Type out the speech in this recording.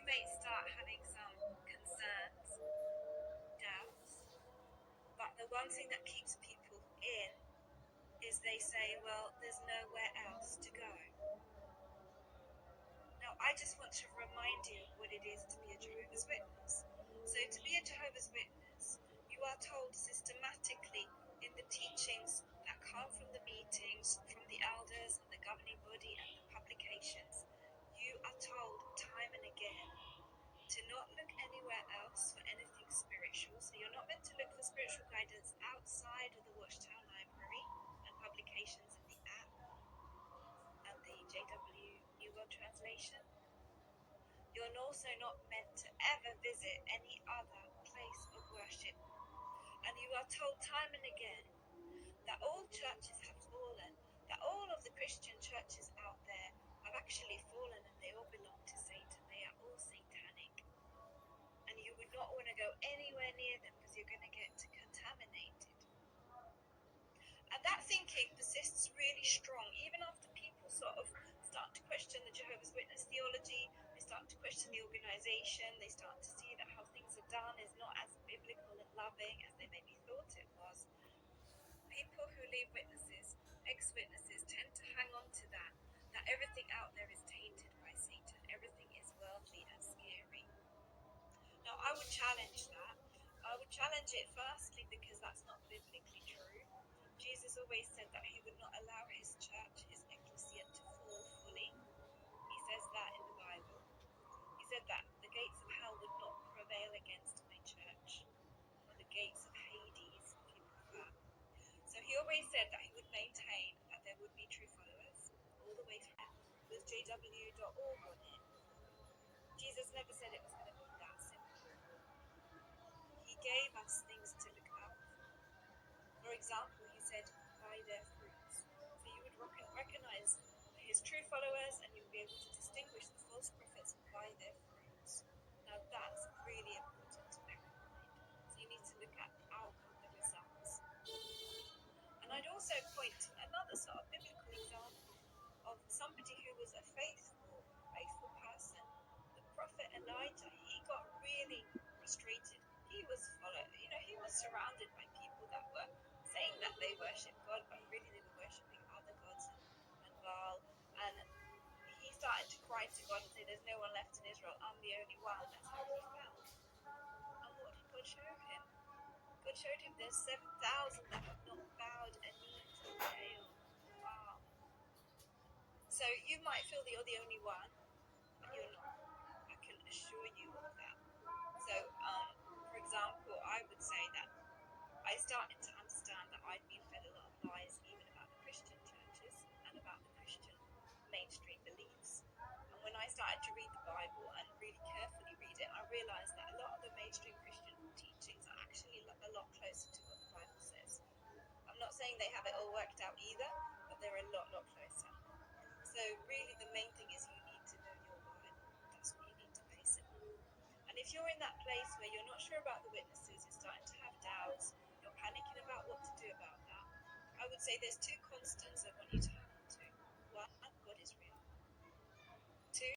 may start having some concerns, doubts, but the one thing that keeps people in is they say, well, there's nowhere else to go. Now, I just want to remind you of what it is to be a Jehovah's Witness. So, to be a Jehovah's Witness, you are told systematically in the teachings that come from the meetings, from the elders and the governing body and the publications, you are told time and again to not look anywhere else for anything spiritual. So, you're not meant to look for spiritual guidance outside of the Watchtower Library and publications in the app and the JW New World Translation. You're also not meant to ever visit any other place of worship. And you are told time and again that all churches have fallen, that all of the Christian churches out there have actually fallen and they all belong to Satan. They are all satanic. And you would not want to go anywhere near them because you're going to get contaminated. And that thinking persists really strong, even after people sort of start to question the Jehovah's Witness theology, they start to question the organisation, they start to see that how things are done is not as biblical and loving as they maybe thought it was. People who leave witnesses, ex-witnesses, tend to hang on to that everything out there is tainted by Satan, everything is worldly and scary. Now, I would challenge that. I would challenge it firstly because that's not biblically true. Jesus always said that he would not allow his church, his ecclesia, to fall fully. He says that in the Bible. He said that the gates of hell would not prevail against my church, or the gates of Hades, if you prefer. So he always said that he would maintain that there would be true followers all the way through with jw.org on it. Jesus never said it was going to be that simple. He gave us things to look out for. For example, he said, by their fruits. So you would recognize his true followers and you'll be able to distinguish the false prophets by their fruits. Now that's really important to bear in mind. So you need to look at the outcome, the results. And I'd also point to another sort of biblical example of somebody who was a faithful person. The prophet Elijah, he got really frustrated. He was surrounded by people that were saying that they worship God, but really they were worshipping other gods and Baal. And he started to cry to God and say, there's no one left in Israel, I'm the only one. That's how he felt. And what did God show him? God showed him there's 7,000 that have not bowed a knee to Baal. Wow. So you might feel that you're the only one, but you're not. I can assure you of that. So, for example, I would say that I started to understand that I'd been fed a lot of lies even about the Christian churches and about the Christian mainstream beliefs. And when I started to read the Bible and really carefully read it, I realised that a lot of the mainstream Christian teachings are actually a lot closer to what the Bible says. I'm not saying they have it all worked out either, but they're a lot closer. So really the main thing is you need to know your Bible. That's what you need to base it on. And if you're in that place where you're not sure about the witnesses, you're starting to have doubts, you're panicking about what to do about that, I would say there's two constants I want you to hang on to. One, God is real. Two,